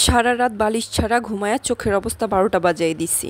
সারা রাত বালিশ ছাড়া ঘুমায়া চোখের অবস্থা ১২টা বাজায় দিছি।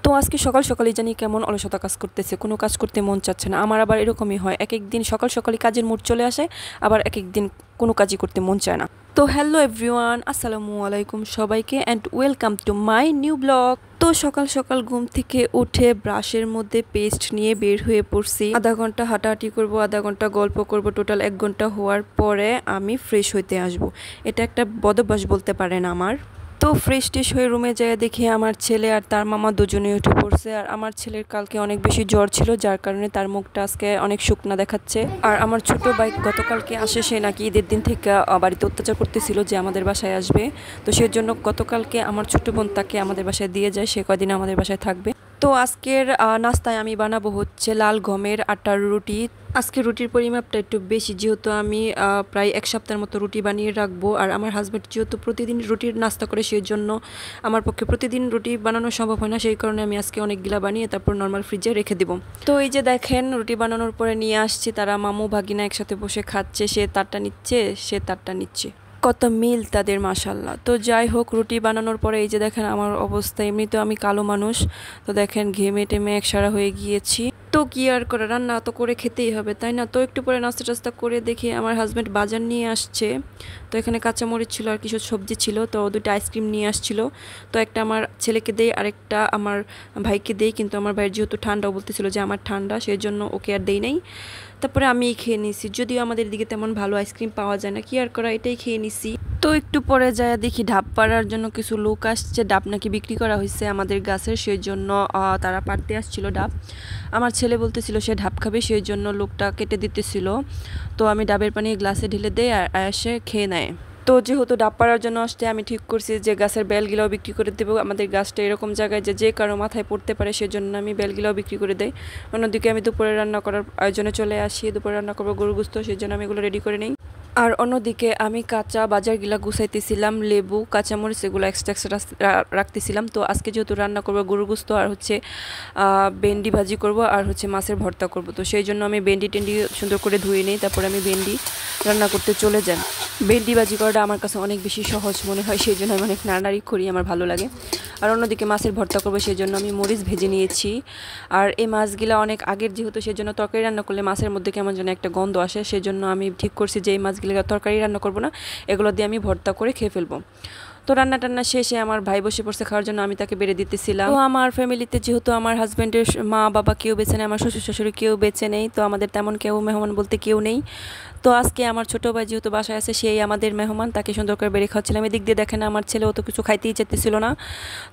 তো আজকে সকাল সকালই জানি কেমন অলসতা কাজ করতেছে, কোনো কাজ করতে মন চাচ্ছে না। আমার আবার এরকমই হয়, এক একদিন সকাল সকালই কাজের মুড চলে আসে, আবার এক একদিন কোনো কাজই করতে মন চায় না। তো হ্যালো এভরিওয়ান, আসসালামু আলাইকুম সবাইকে and welcome to my new blog. তো সকাল সকাল ঘুম থেকে উঠে ব্রাশের মধ্যে পেস্ট নিয়ে বের হয়ে পড়ছি। আধা ঘন্টা হাঁটাহাঁটি করব, আধা ঘন্টা গল্প করব, টোটাল 1 ঘন্টা হওয়ার পরে আমি ফ্রেশ হইতে আসব। এটা একটা বদভ্যাস বলতে পারেন আমার। তো ফ্রেশ টেশ হয়ে রুমে যেয়ে দেখি আমার ছেলে আর তার মামা দুজনে উঠে পড়ছে। আর আমার ছেলের কালকে অনেক বেশি জ্বর ছিল, যার কারণে তার মুখটা আজকে অনেক শুকনা দেখাচ্ছে। আর আমার ছোট ভাই গতকালকে আসে, সে নাকি ঈদের দিন থেকে বাড়িতে অত্যাচার করতেছিল যে আমাদের বাসায় আসবে। তো সেই জন্য গতকালকে আমার ছোট বোন তাকে আমাদের বাসায় দিয়ে যায়, সে কয়দিন আমাদের বাসায় থাকবে। তো আজকের নাস্তায় আমি বানাবো হচ্ছে লাল গমের আটার রুটি। আজকে রুটির পরিমাপটা একটু বেশি, যেহেতু আমি প্রায় 1 সপ্তাহের মতো রুটি বানিয়ে রাখবো। আর আমার হাজব্যান্ড যেহেতু প্রতিদিন রুটির নাস্তা করে, সেই জন্য আমার পক্ষে প্রতিদিন রুটি বানানো সম্ভব হয় না, সেই কারণে আমি আজকে অনেকগুলা বানিয়ে তারপর নর্মাল ফ্রিজে রেখে দেবো। তো এই যে দেখেন, রুটি বানানোর পরে নিয়ে আসছি, তারা মামু ভাগিনা একসাথে বসে খাচ্ছে, সে তারটা নিচ্ছে, সে তারটা নিচ্ছে। কত মিল তাদের, মাশাল্লাহ। তো যাই হোক, রুটি বানানোর পরে এই যে দেখেন আমার অবস্থা। এমনিতেও আমি কালো মানুষ, তো দেখেন ঘেমে টেমে একসারা হয়ে গিয়েছি। তো কি আর করে, রান্না তো করে খেতেই হবে, তাই না? তো একটু পরে নাস্তা টাস্তা করে দেখি আমার হাজব্যান্ড বাজার নিয়ে আসছে। তো এখানে কাঁচামরিচ ছিল আর কিছু সবজি ছিল, তো 2টা আইসক্রিম নিয়ে আসছিল। তো একটা আমার ছেলেকে দেই, আরেকটা আমার ভাইকে দেই, কিন্তু আমার ভাইয়ের যেহেতু ঠান্ডা, বলতেছিল যে আমার ঠান্ডা, সেই জন্য ওকে আর দেই নাই। তারপরে আমি খেয়ে নিছি, যদিও আমাদের দিকে তেমন ভালো আইসক্রিম পাওয়া যায় না, কি আর করা, এটাই খেয়ে নিছি। তো একটু পরে যায় দেখি ডাব পাড়ার জন্য কিছু লোক আসছে, ডাব নাকি বিক্রি করা হয়েছে আমাদের গাছের, সেই জন্য তারা পাড়তে আসছিল ডাব। আমার ছেলে বলতেছিল সে ডাব খাবে, সেই জন্য লোকটা কেটে দিতেছিল। তো আমি ডাবের পানি গ্লাসে ঢেলে দেই আর এসে খেয়ে নেয়। তো যেহেতু ডাব পাড়ার জন্য আসতে, আমি ঠিক করছি যে গাছের বেলগুলাও বিক্রি করে দেবো। আমাদের গাছটা এরকম জায়গায় যে কারো মাথায় পড়তে পারে, সেজন্য আমি বেলগুলাও বিক্রি করে দেই। অন্যদিকে আমি দুপুরে রান্না করার আয়োজনে চলে আসি, দুপুরে রান্না করবো গরু গোস্ত, সেই জন্য আমি এগুলো রেডি করে নিই। আর অন্যদিকে আমি কাঁচা বাজারগুলা গুছাইতেছিলাম, লেবু কাঁচামরিচ এগুলো এক্সট্রা এক্সট্রা রাখতেছিলাম। তো আজকে যেহেতু রান্না করবো গরু গোস্ত, আর হচ্ছে ভেন্ডি ভাজি করব, আর হচ্ছে মাছের ভর্তা করব। তো সেই জন্য আমি ভেন্ডি টেন্ডি সুন্দর করে ধুয়ে নিই, তারপরে আমি ভেন্ডি রান্না করতে চলে যাই। ভেন্ডি ভাজি করাটা আমার কাছে অনেক বেশি সহজ মনে হয়, সেই জন্য আমি অনেক নাড়ানাড়ি করি, আমার ভালো লাগে। আর অন্যদিকে মাছের ভর্তা করবো, সেই জন্য আমি মরিচ ভেজে নিয়েছি। আর এই মাছগুলা অনেক আগের যেহেতু, সেই জন্য তরকারি রান্না করলে মাছের মধ্যে কেমন যেন একটা গন্ধ আসে, সেই জন্য আমি ঠিক করছি যে এই মাছগুলো তরকারি রান্না করবো না, এগুলো দিয়ে আমি ভর্তা করে খেয়ে ফেলবো। তো রান্না টান্না শেষে আমার ভাই বসে পড়ছে খাওয়ার জন্য, আমি তাকে বেড়ে দিতেছিলাম। তো আমার ফ্যামিলিতে যেহেতু আমার হাজব্যান্ডের মা বাবা কেউ বেঁচে নেই, আমার শ্বশুর শাশুড়ি কেউ বেঁচে নেই, তো আমাদের তেমন কেউ মেহমান বলতে কেউ নেই। তো আজকে আমার ছোটো ভাই যেহেতু বাসায় আছে, সেই আমাদের মেহমান, তাকে সুন্দর করে বেড়ে খাওয়াচ্ছিলাম। এদিক দিয়ে দেখেন আমার ছেলেও তো কিছু খাইতেই চাইতেছিল না,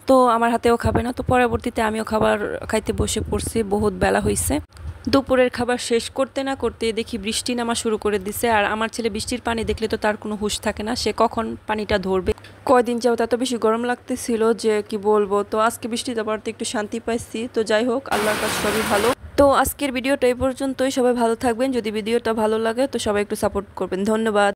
তো আমার হাতেও খাবে না। তো পরবর্তীতে আমিও খাবার খাইতে বসে পড়ছি, বহুত বেলা হয়েছে। দুপুরের খাবার শেষ করতে না করতে দেখি বৃষ্টি নামা শুরু করে দিছে। আর আমার ছেলে বৃষ্টির পানি দেখলে তো তার কোনো হুঁশ থাকে না, সে কখন পানিটা ধরবে। কয়দিন যাও এত বেশি গরম লাগতেছিল যে কি বলবো। তো আজকে বৃষ্টিতে পড়তে একটু শান্তি পাইছি। তো যাই হোক, আল্লাহর কাছে সবই ভালো। তো আজকের ভিডিওটা এই পর্যন্তই, সবাই ভালো থাকবেন। যদি ভিডিওটা ভালো লাগে তো সবাই একটু সাপোর্ট করবেন, ধন্যবাদ।